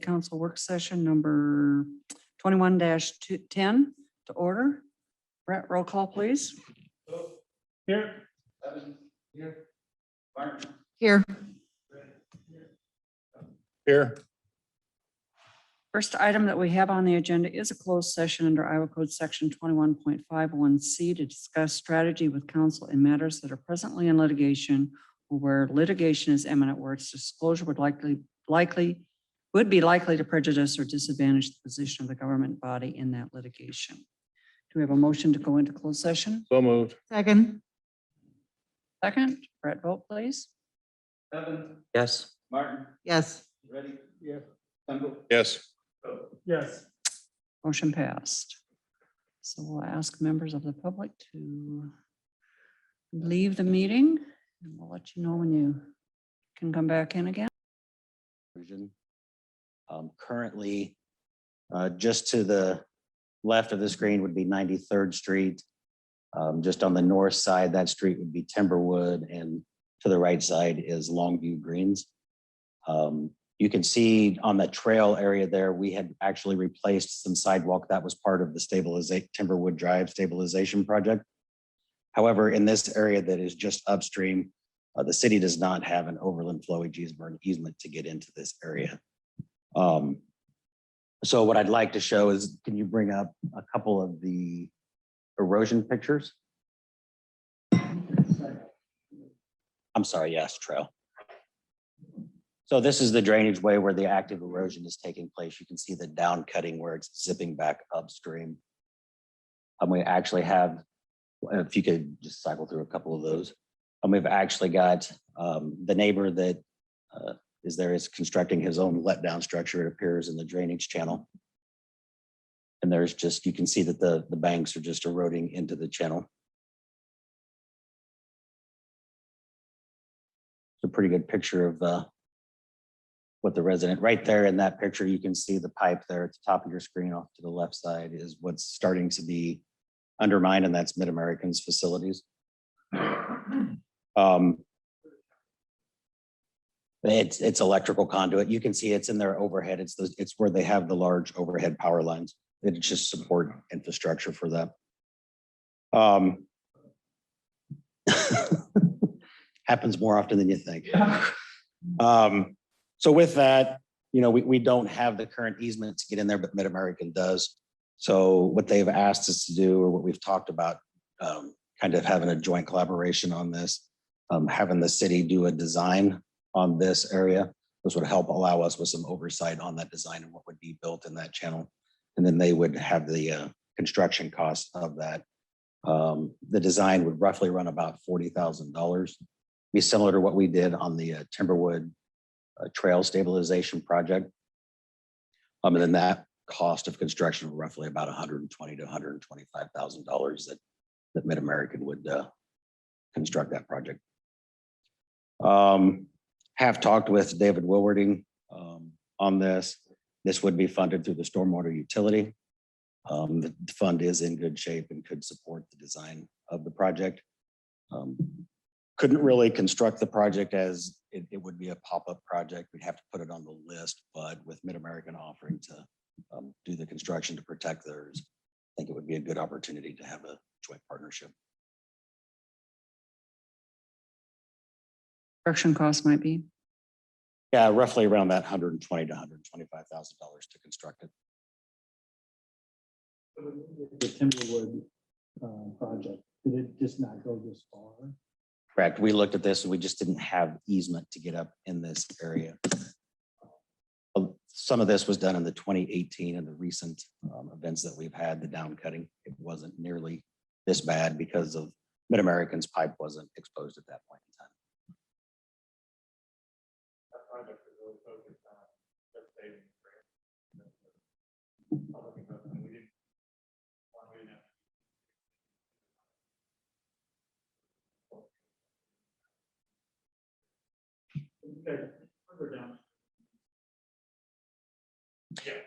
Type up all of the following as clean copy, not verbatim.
Council work session number 21-10 to order. Brett, roll call, please. Here. Here. Martin. Here. Here. First item that we have on the agenda is a closed session under Iowa Code Section 21.51C to discuss strategy with counsel in matters that are presently in litigation or where litigation is imminent, where its disclosure would be likely to prejudice or disadvantage the position of the government body in that litigation. Do we have a motion to go into closed session? So moved. Second. Second, Brett, vote please. Evans. Yes. Martin. Yes. Ready. Yeah. Temple. Yes. Yes. Motion passed. So we'll ask members of the public to leave the meeting and we'll let you know when you can come back in again. Currently, just to the left of the screen would be 93rd Street. Just on the north side, that street would be Timberwood, and to the right side is Longview Greens. You can see on the trail area there, we had actually replaced some sidewalk that was part of the Timberwood Drive stabilization project. However, in this area that is just upstream, the city does not have an overland flowage easement to get into this area. So what I'd like to show is, can you bring up a couple of the erosion pictures? I'm sorry, yes, trail. So this is the drainage way where the active erosion is taking place. You can see the down cutting where it's zipping back upstream. We actually have, if you could just cycle through a couple of those. We've actually got the neighbor that is constructing his own letdown structure, it appears, in the drainage channel. And there's just, you can see that the banks are just eroding into the channel. It's a pretty good picture of what the resident, right there in that picture, you can see the pipe there at the top of your screen off to the left side is what's starting to be undermined, and that's Mid-American's facilities. It's electrical conduit. You can see it's in their overhead. It's where they have the large overhead power lines. It's just support infrastructure for that. Happens more often than you think. So with that, we don't have the current easement to get in there, but Mid-American does. So what they've asked us to do, or what we've talked about, kind of having a joint collaboration on this, having the city do a design on this area. This would help allow us with some oversight on that design and what would be built in that channel. And then they would have the construction costs of that. The design would roughly run about $40,000. Be similar to what we did on the Timberwood trail stabilization project. And then that cost of construction were roughly about $120,000 to $125,000 that Mid-American would construct that project. Have talked with David Wilwarding on this. This would be funded through the stormwater utility. The fund is in good shape and could support the design of the project. Couldn't really construct the project as it would be a pop-up project. We'd have to put it on the list, but with Mid-American offering to do the construction to protect theirs, I think it would be a good opportunity to have a joint partnership. Construction costs might be. Yeah, roughly around that $120,000 to $125,000 to construct it. The Timberwood project, did it just not go this far? Correct. We looked at this and we just didn't have easement to get up in this area. Some of this was done in the 2018 and the recent events that we've had, the down cutting. It wasn't nearly this bad because of Mid-American's pipe wasn't exposed at that point in time. That project is really focused on just saving public investment. We didn't want to do that. Okay, further down. Yeah,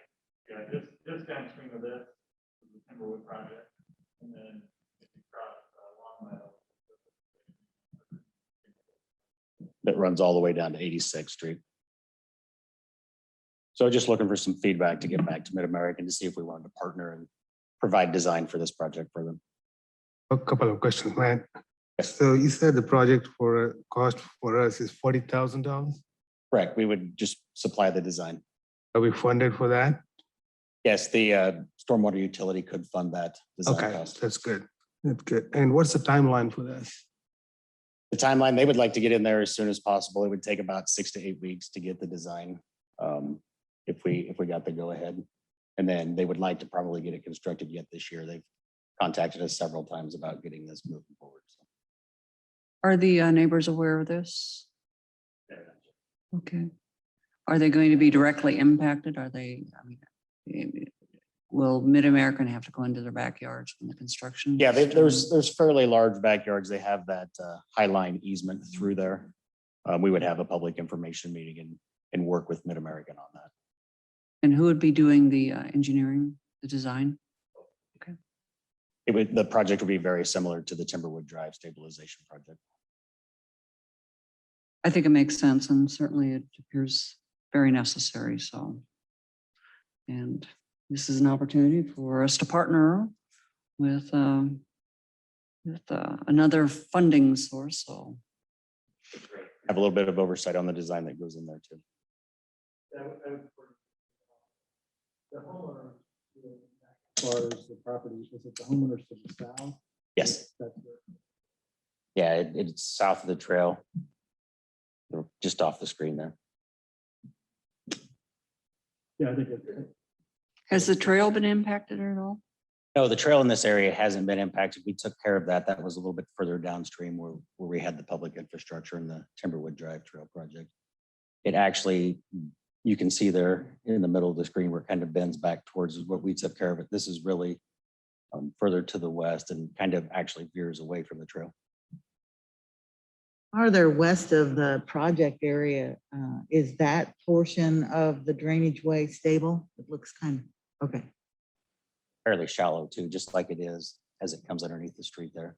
just downstream of this is the Timberwood project, and then if you cross Long Meadow, That runs all the way down to 86th Street. So just looking for some feedback to get back to Mid-American to see if we wanted to partner and provide design for this project for them. A couple of questions, man. Yes. So you said the project for cost for us is $40,000. Correct. We would just supply the design. Are we funded for that? Yes, the stormwater utility could fund that design Okay, cost. that's good. That's good. And what's the timeline for this? The timeline, they would like to get in there as soon as possible. It would take about 6 to 8 weeks to get the design. If we got the go ahead. And then they would like to probably get it constructed yet this year. They've contacted us several times about getting this moving forward. So. Are the neighbors aware of this? Okay. Are they going to be directly impacted? Are they, I mean, will Mid-American have to go into their backyards when the construction? Yeah, there's fairly large backyards. They have that high line easement through there. We would have a public information meeting and work with Mid-American on that. And who would be doing the engineering, the design? Okay. The project would be very similar to the Timberwood Drive stabilization project. I think it makes sense, and certainly it appears very necessary, so. And this is an opportunity for us to partner with another funding source, so. Have a little bit of oversight on the design that goes in there too. The homeowner, as far as the property, is it the homeowners to the south? Yes. That's where- Yeah, it's south of the trail. They're just off the screen there. Yeah, I think it. Has the trail been impacted at all? No, the trail in this area hasn't been impacted. We took care of that. That was a little bit further downstream where we had the public infrastructure in the Timberwood Drive Trail project. It actually, you can see there in the middle of the screen where it kind of bends back towards what we took care of it. This is really further to the west and kind of actually veers away from the trail. Farther west of the project area, is that portion of the drainage way stable? It looks kind of, okay. Fairly shallow too, just like it is as it comes underneath the street there.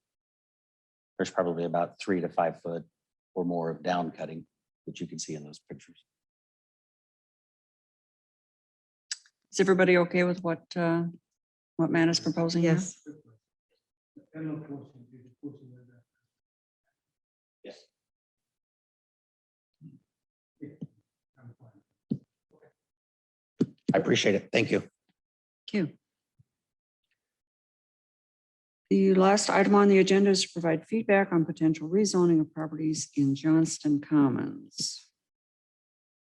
There's probably about 3 to 5 foot or more of down cutting, which you can see in those pictures. Is everybody okay with what Matt is proposing? here? Yes. Yes. I appreciate it. Thank you. Thank you. The last item on the agenda is to provide feedback on potential rezoning of properties in Johnston Commons.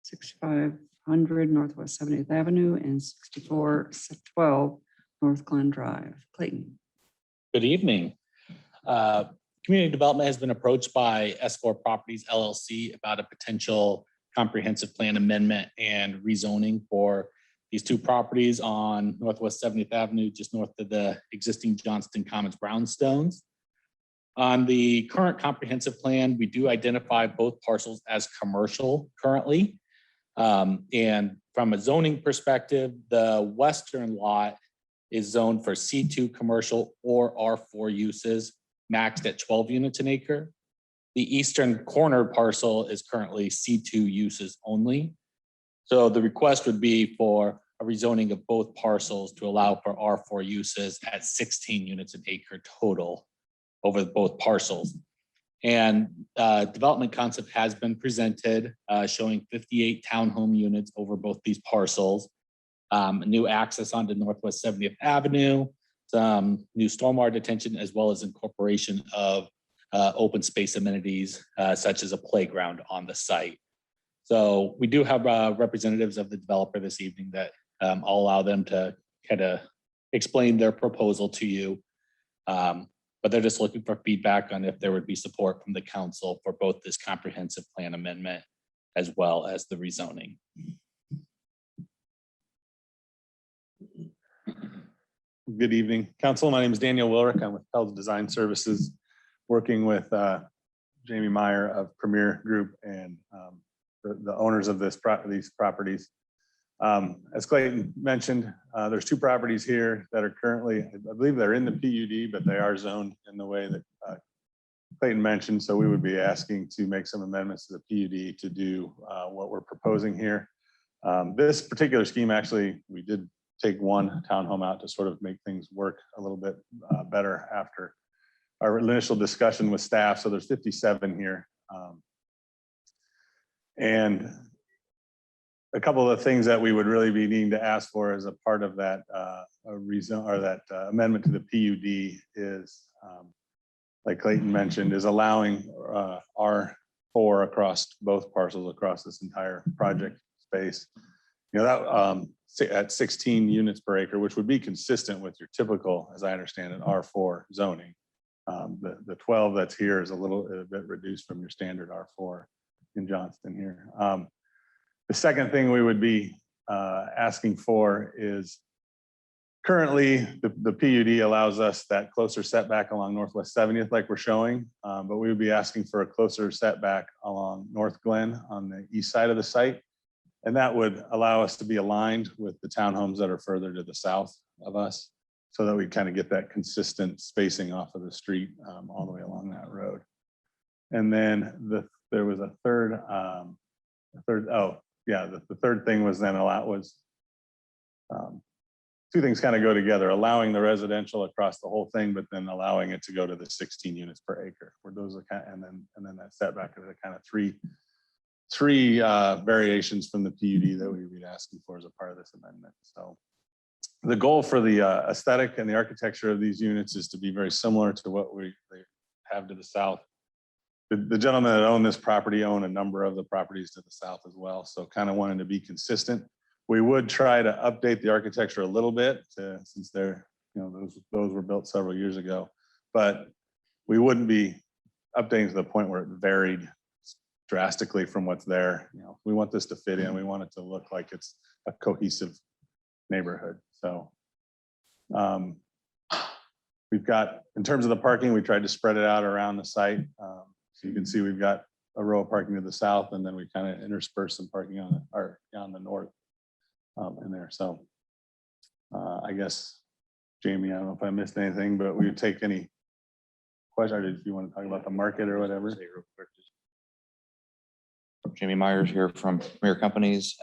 6500 Northwest 70th Avenue and 6412 North Glen Drive. Clayton. Good evening. Community Development has been approached by S4 Properties LLC about a potential comprehensive plan amendment and rezoning for these two properties on Northwest 70th Avenue, just north of the existing Johnston Commons brownstones. On the current comprehensive plan, we do identify both parcels as commercial currently. And from a zoning perspective, the western lot is zoned for C2 commercial or R4 uses, maxed at 12 units an acre. The eastern corner parcel is currently C2 uses only. So the request would be for a rezoning of both parcels to allow for R4 uses at 16 units an acre total over both parcels. And development concept has been presented showing 58 townhome units over both these parcels. New access onto Northwest 70th Avenue, some new stormwater detention, as well as incorporation of open space amenities such as a playground on the site. So we do have representatives of the developer this evening that I'll allow them to kind of explain their proposal to you. But they're just looking for feedback on if there would be support from the council for both this comprehensive plan amendment as well as the rezoning. Good evening, council. My name is Daniel Wilrick. I'm with Pels Design Services, working with Jamie Meyer of Premier Group and the owners of these properties. As Clayton mentioned, there's two properties here that are currently, I believe they're in the PUD, but they are zoned in the way that Clayton mentioned. So we would be asking to make some amendments to the PUD to do what we're proposing here. This particular scheme, actually, we did take one townhome out to sort of make things work a little bit better after our initial discussion with staff. So there's 57 here. And a couple of things that we would really be needing to ask for as a part of that reason or that amendment to the PUD is, like Clayton mentioned, is allowing R4 across both parcels across this entire project space. You know, that at 16 units per acre, which would be consistent with your typical, as I understand it, R4 zoning. The 12 that's here is a bit reduced from your standard R4 in Johnston here. The second thing we would be asking for is currently the PUD allows us that closer setback along Northwest 70th like we're showing, but we would be asking for a closer setback along North Glen on the east side of the site. And that would allow us to be aligned with the townhomes that are further to the south of us so that we kind of get that consistent spacing off of the street all the way along that road. And then there was a third, the third thing was then two things kind of go together, allowing the residential across the whole thing, but then allowing it to go to the 16 units per acre, where those are kind of, and then that setback are the kind of three variations from the PUD that we would be asking for as a part of this amendment. So the goal for the aesthetic and the architecture of these units is to be very similar to what they have to the south. The gentleman that owned this property owned a number of the properties to the south as well. So kind of wanted to be consistent. We would try to update the architecture a little bit since they're, you know, those were built several years ago, but we wouldn't be updating to the point where it varied drastically from what's there. You know, we want this to fit in. We want it to look like it's a cohesive neighborhood. So we've got, in terms of the parking, we tried to spread it out around the site. So you can see we've got a row of parking to the south, and then we kind of intersperse some parking on the north in there. So I guess, Jamie, I don't know if I missed anything, but we would take any question, or if you want to talk about the market or whatever. Jamie Myers here from Premier Companies.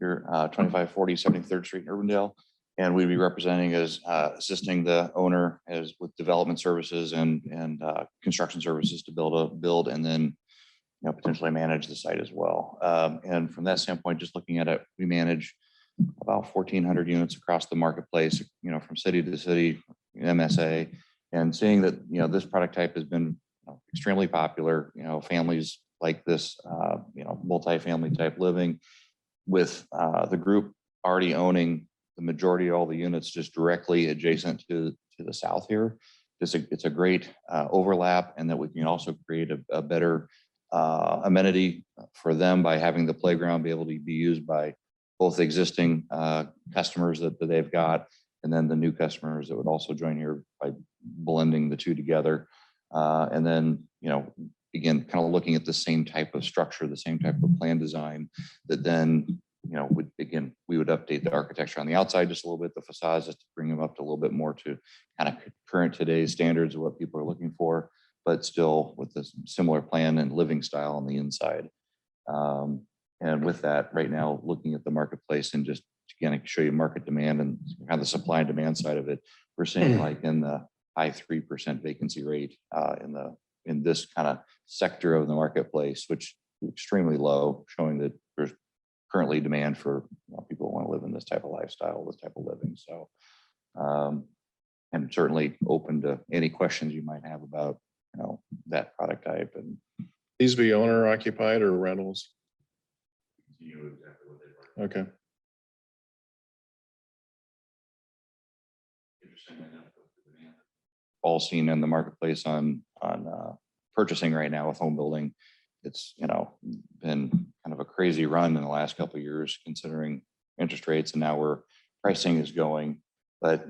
Here 2540 73rd Street in Urbandale, and we'd be representing as assisting the owner as with development services and construction services to build and then, you know, potentially manage the site as well. And from that standpoint, just looking at it, we manage about 1,400 units across the marketplace, you know, from city to city, MSA, and seeing that, you know, this product type has been extremely popular. You know, families like this, you know, multifamily type living, with the group already owning the majority of all the units just directly adjacent to the south here. It's a great overlap, and that we can also create a better amenity for them by having the playground be able to be used by both existing customers that they've got, and then the new customers that would also join here by blending the two together. And then, you know, again, kind of looking at the same type of structure, the same type of plan design that then, you know, we would update the architecture on the outside just a little bit, the facades, just to bring them up to a little bit more to kind of current today's standards of what people are looking for, but still with this similar plan and living style on the inside. And with that, right now, looking at the marketplace and just again, show you market demand and kind of the supply and demand side of it, we're seeing like in the high 3% vacancy rate in this kind of sector of the marketplace, which is extremely low, showing that there's currently demand for, you know, people who want to live in this type of lifestyle, this type of living. So, and certainly open to any questions you might have about, you know, that product type. And these be owner occupied or rentals? Okay. All seen in the marketplace on purchasing right now with home building. It's, you know, been kind of a crazy run in the last couple of years, considering interest rates and now where pricing is going. But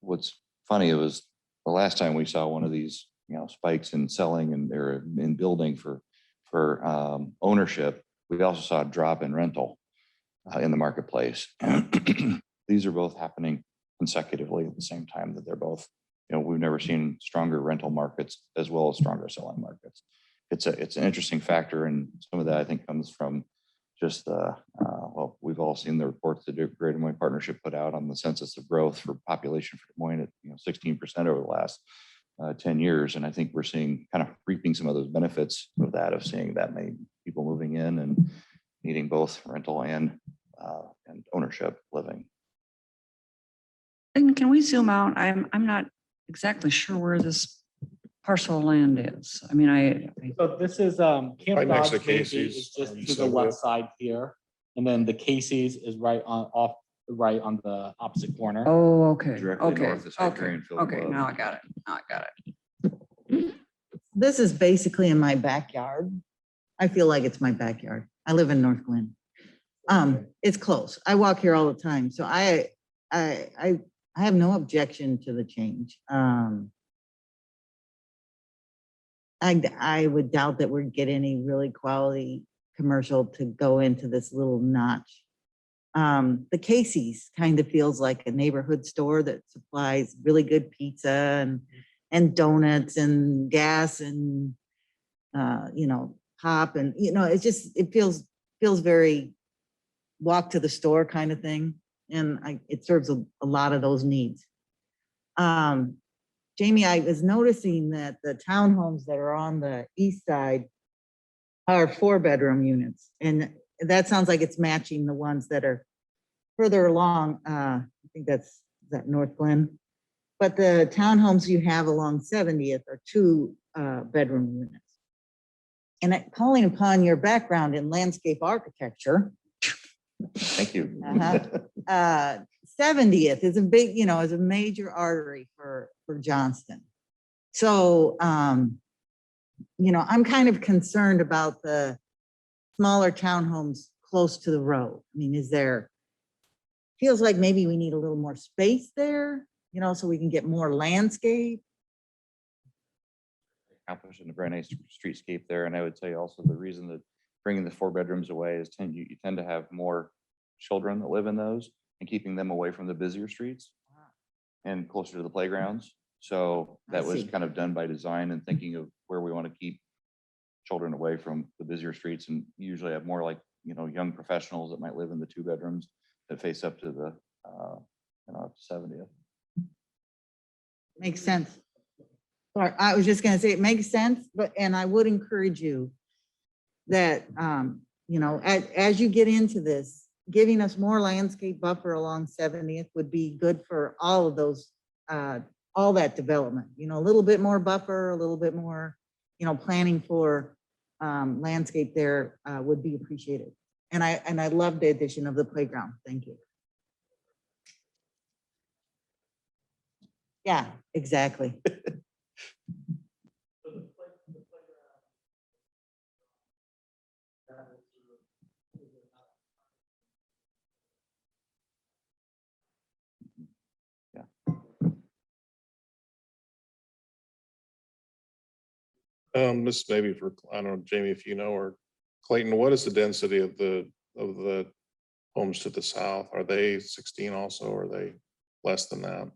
what's funny, it was the last time we saw one of these, you know, spikes in selling and they're in building for ownership. We also saw a drop in rental in the marketplace. These are both happening consecutively at the same time, that they're both, you know, we've never seen stronger rental markets as well as stronger selling markets. It's an interesting factor, and some of that I think comes from just well, we've all seen the reports that the Greater Des Moines Partnership put out on the census of growth for population for Des Moines at 16% over the last 10 years. And I think we're seeing kind of reaping some of those benefits of that, of seeing that many people moving in and needing both rental and ownership living. And can we zoom out? I'm not exactly sure where this parcel of land is. I mean, So this is Camp Right next to Dodge maybe Casey's, is just on to the Subway. left side here. And then the Casey's is right on the opposite corner. oh, okay, Directly okay, north is okay, Hydrangea Field okay, Club. now I got it, now I got it. This is basically in my backyard. I feel like it's my backyard. I live in North Glen. It's close. I walk here all the time, so I have no objection to the change. I would doubt that we'd get any really quality commercial to go into this little notch. The Casey's kind of feels like a neighborhood store that supplies really good pizza and donuts and gas and pop and it feels very walk to the store kind of thing, and it serves a lot of those needs. Jamie, I was noticing that the townhomes that are on the east side are 4-bedroom units, and that sounds like it's matching the ones that are further along. I think is that North Glen, but the townhomes you have along 70th are 2-bedroom units. And calling upon your background in landscape architecture, Thank you. 70th is a big, is a major artery for Johnston. So, I'm kind of concerned about the smaller townhomes close to the road. I mean, feels like maybe we need a little more space there, so we can get more landscape. Accomplishing a very nice streetscape there. And I would say also the reason that bringing the 4 bedrooms away is you tend to have more children that live in those, and keeping them away from the busier streets and closer to the playgrounds. So that was see. kind of done by design and thinking of where we want to keep children away from the busier streets, and usually have more like, young professionals that might live in the 2 bedrooms that face up to the, up to 70th. Makes sense. Sorry, I was just gonna say it makes sense, and I would encourage you that, as you get into this, giving us more landscape buffer along 70th would be good for all of those, all that development, a little bit more buffer, a little bit more, planning for landscape there would be appreciated. And I love the addition of the playground. Thank you. Yeah, exactly. This may be for, I don't know, Jamie, if you know, or Clayton, what is the density of the homes to the south? Are they 16 also, or are they less than that?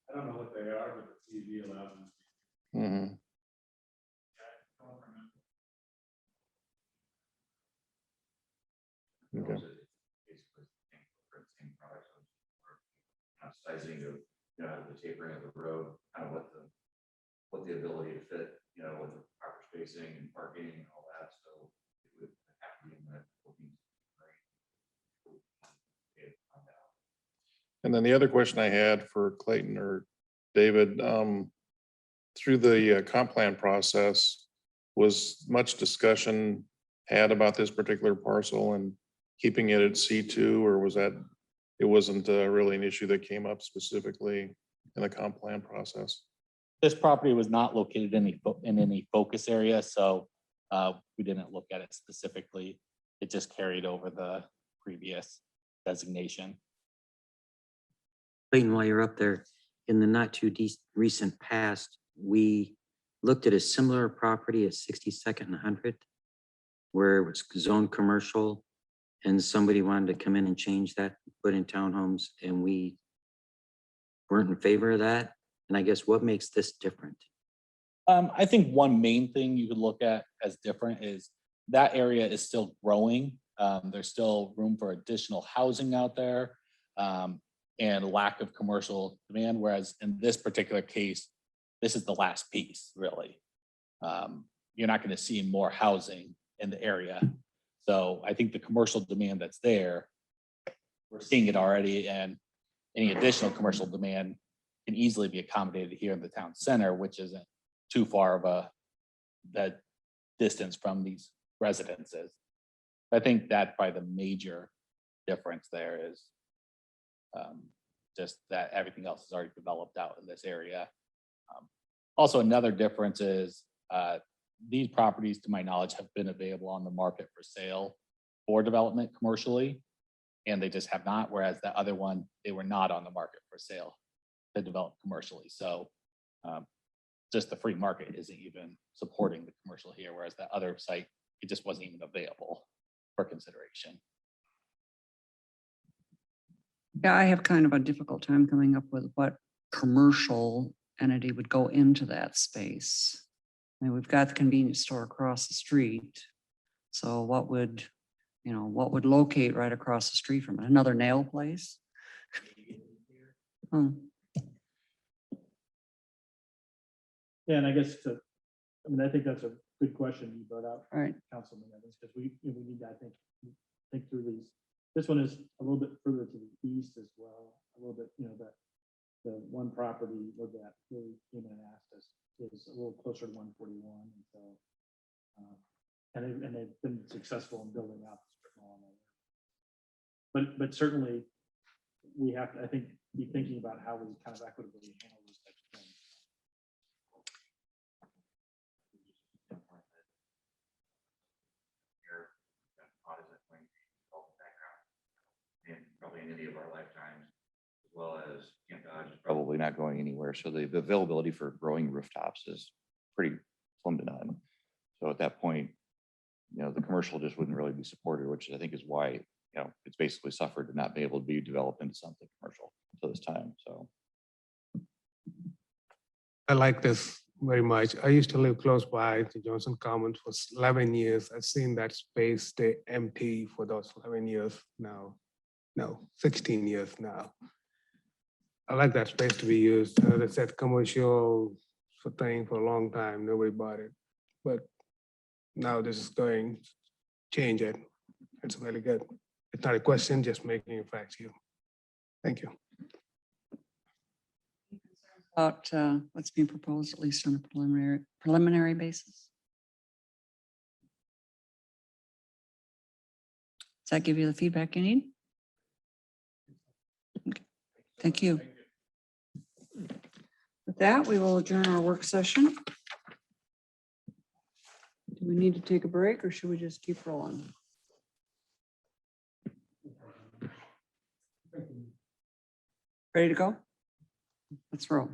I don't know what they are, but the TV allows them. Mhm. Okay. Sizing of, the tapering of the road, kind of what the ability to fit, with the proper spacing and parking and all that. So it would have to be in that. And then the other question I had for Clayton or David, through the comp plan process, was much discussion had about this particular parcel and keeping it at C2, or was that, it wasn't really an issue that came up specifically in the comp plan process? This property was not located in any focus area, so we didn't look at it specifically. It just carried over the previous designation. Clayton, while you're up there, in the not too recent past, we looked at a similar property at 62nd and 100th, where it was zoned commercial, and somebody wanted to come in and change that, put in townhomes, and we weren't in favor of that. And I guess what makes this different? I think one main thing you could look at as different is that area is still growing. There's still room for additional housing out there, and lack of commercial demand, whereas in this particular case, this is the last piece, really. You're not going to see more housing in the area. So I think the commercial demand that's there, we're seeing it already, and any additional commercial demand can easily be accommodated here in the town center, which isn't too far of that distance from these residences. I think that probably the major difference there is just that everything else is already developed out in this area. Also, another difference is these properties, to my knowledge, have been available on the market for sale for development commercially, and they just have not, whereas the other one, they were not on the market for sale to develop commercially. So just the free market isn't even supporting the commercial here, whereas the other site, it just wasn't even available for consideration. Yeah, I have kind of a difficult time coming up with what commercial entity would go into that space. I mean, we've got the convenience store across the street. So what would locate right across the street from it? Another nail place? Hmm. Yeah, and I guess I think that's a good question you brought up, Right. Councilman Evans, because we need to, I think through these. This one is a little bit further to the east as well, a little bit, the one property where that really came in and asked us is a little closer to 141. And so, and they've been successful in building out the strip mall. But certainly we have to, I think, be thinking about how we kind of equitably handle these types of things. Probably in any of our lifetimes, as well as Camp Dodge is probably not going anywhere. So the availability for growing rooftops is pretty slim to none. So at that point, the commercial just wouldn't really be supported, which I think is why, it's basically suffered to not be able to be developed into something commercial until this time. So I like this very much. I used to live close by to Johnston Commons for 11 years. I've seen that space stay empty for those 11 years now. No, 16 years now. I like that space to be used. They said commercial thing for a long time, nobody bought it. But now this is going to change it. It's really good. It's not a question, just making a fact here. Thank you. About what's being proposed, at least on a preliminary basis. Does that give you the feedback you need? Okay. Thank you. With that, we will adjourn our work session. Do we need to take a break or should we just keep rolling? Ready to go? Let's roll.